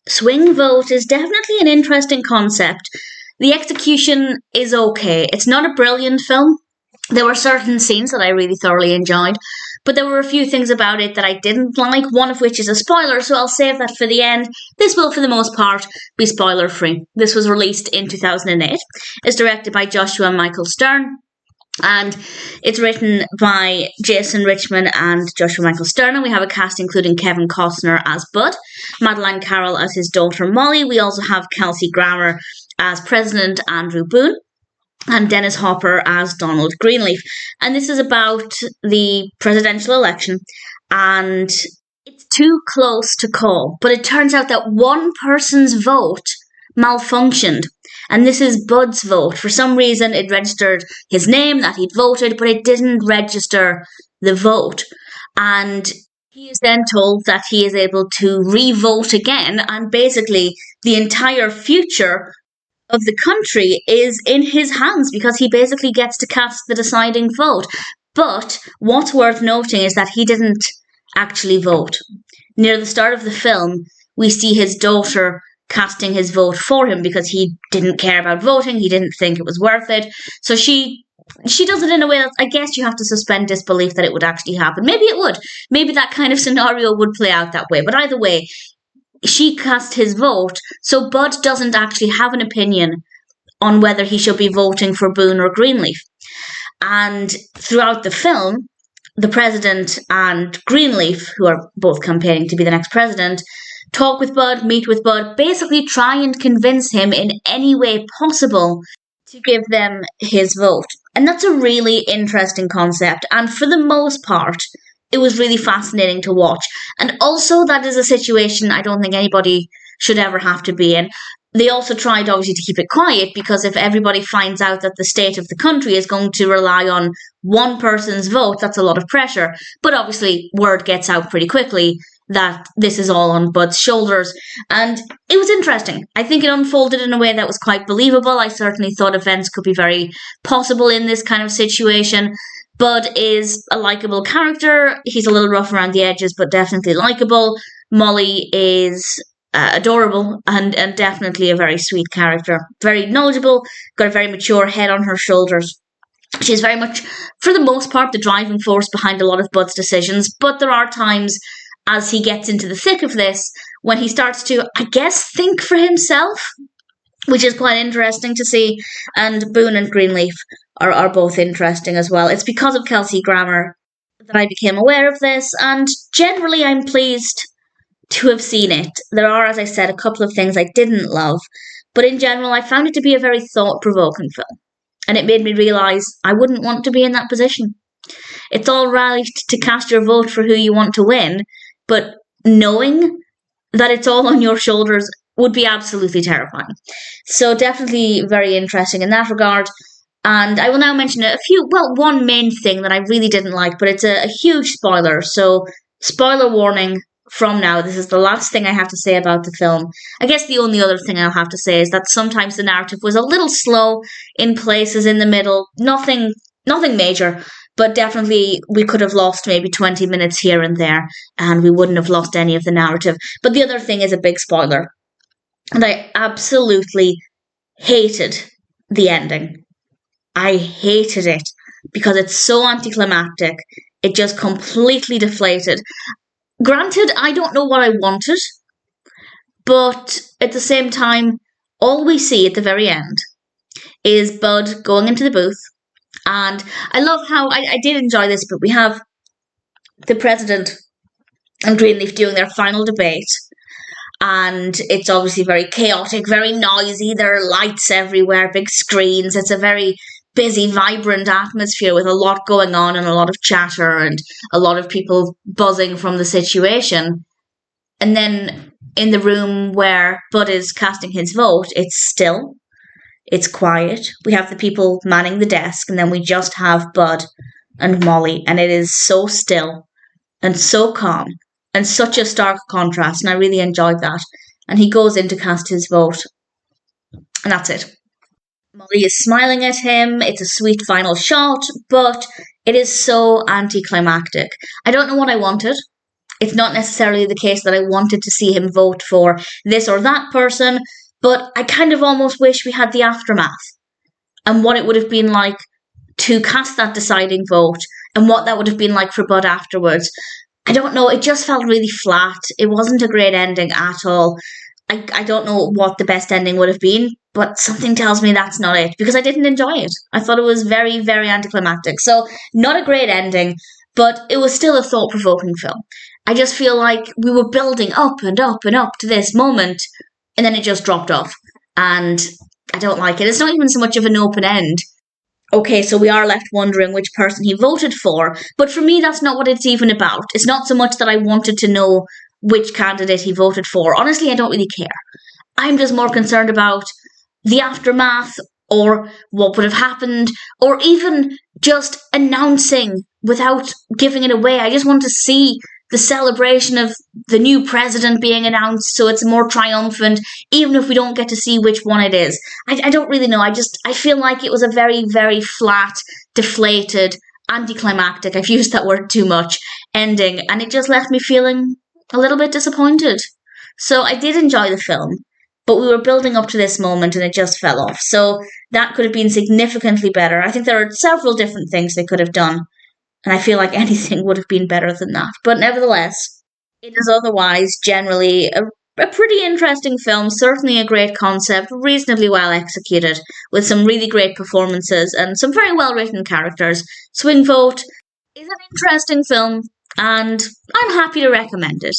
Swing vote is definitely an interesting concept. The execution is okay. It's not a brilliant film. There were certain scenes that I really thoroughly enjoyed, but there were a few things about it that I didn't like, one of which is a spoiler, so I'll save that for the end. This will, for the most part, be spoiler free. This was released in 2008. It's directed by Joshua Michael Stern, and it's written by Jason Richman and Joshua Michael Stern. And we have a cast including Kevin Costner as Bud, Madeline Carroll as his daughter Molly. We also have Kelsey Grammer as President Andrew Boone, and Dennis Hopper as Donald Greenleaf. And this is about the presidential election, and it's too close to call. But it turns out that one person's vote malfunctioned, and this is Bud's vote. For some reason, it registered his name, that he'd voted, but it didn't register the vote. And he is then told that he is able to re-vote again, and basically the entire future of the country is in his hands because he basically gets to cast the deciding vote. But what's worth noting is that he didn't actually vote. Near the start of the film, we see his daughter casting his vote for him because he didn't care about voting. He didn't think it was worth it. So she does it in a way that I guess you have to suspend disbelief that it would actually happen. Maybe it would. Maybe that kind of scenario would play out that way. But either way, she cast his vote, so Bud doesn't actually have an opinion on whether he should be voting for Boone or Greenleaf. And throughout the film, the president and Greenleaf, who are both campaigning to be the next president, talk with Bud, meet with Bud, basically try and convince him in any way possible to give them his vote. And that's a really interesting concept, and for the most part, it was really fascinating to watch. And also, that is a situation I don't think anybody should ever have to be in. They also tried, obviously, to keep it quiet, because if everybody finds out that the state of the country is going to rely on one person's vote, that's a lot of pressure. But obviously, word gets out pretty quickly that this is all on Bud's shoulders. And it was interesting. I think it unfolded in a way that was quite believable. I certainly thought events could be very possible in this kind of situation. Bud is a likeable character. He's a little rough around the edges, but definitely likeable. Molly is adorable and definitely a very sweet character. Very knowledgeable, got a very mature head on her shoulders. She's very much, for the most part, the driving force behind a lot of Bud's decisions, but there are times as he gets into the thick of this when he starts to, I guess, think for himself, which is quite interesting to see. And Boone and Greenleaf are both interesting as well. It's because of Kelsey Grammer that I became aware of this, and generally I'm pleased to have seen it. There are, as I said, a couple of things I didn't love, but in general I found it to be a very thought-provoking film, and it made me realise I wouldn't want to be in that position. It's all right to cast your vote for who you want to win, but knowing that it's all on your shoulders would be absolutely terrifying. So definitely very interesting in that regard. And I will now mention one main thing that I really didn't like, but it's a huge spoiler. So spoiler warning from now. This is the last thing I have to say about the film. I guess the only other thing I'll have to say is that sometimes the narrative was a little slow in places in the middle. Nothing major, but definitely we could have lost maybe 20 minutes here and there, and we wouldn't have lost any of the narrative. But the other thing is a big spoiler. And I absolutely hated the ending. I hated it because it's so anticlimactic. It just completely deflated. Granted, I don't know what I wanted, but at the same time, all we see at the very end is Bud going into the booth. And I love how, I did enjoy this, but we have the president and Greenleaf doing their final debate. And it's obviously very chaotic, very noisy. There are lights everywhere, big screens. It's a very busy, vibrant atmosphere with a lot going on and a lot of chatter and a lot of people buzzing from the situation. And then in the room where Bud is casting his vote, it's still, it's quiet. We have the people manning the desk, and then we just have Bud and Molly, and it is so still and so calm and such a stark contrast, and I really enjoyed that. And he goes in to cast his vote, and that's it. Molly is smiling at him. It's a sweet final shot, but it is so anticlimactic. I don't know what I wanted. It's not necessarily the case that I wanted to see him vote for this or that person, but I kind of almost wish we had the aftermath and what it would have been like to cast that deciding vote and what that would have been like for Bud afterwards. I don't know, it just felt really flat. It wasn't a great ending at all. I don't know what the best ending would have been, but something tells me that's not it because I didn't enjoy it. I thought it was very, very anticlimactic. So, not a great ending, but it was still a thought provoking film. I just feel like we were building up and up and up to this moment, and then it just dropped off. And I don't like it. It's not even so much of an open end. Okay, so we are left wondering which person he voted for, but for me, that's not what it's even about. It's not so much that I wanted to know which candidate he voted for. Honestly, I don't really care. I'm just more concerned about the aftermath or what would have happened, or even just announcing without giving it away. I just want to see the celebration of the new president being announced so it's more triumphant, even if we don't get to see which one it is. I don't really know. I feel like it was a very, very flat, deflated, anticlimactic, I've used that word too much, ending, and it just left me feeling a little bit disappointed. So I did enjoy the film, but we were building up to this moment and it just fell off. So that could have been significantly better. I think there are several different things they could have done, and I feel like anything would have been better than that. But nevertheless, it is otherwise generally a pretty interesting film, certainly a great concept, reasonably well executed, with some really great performances and some very well written characters. Swing Vote is an interesting film, and I'm happy to recommend it.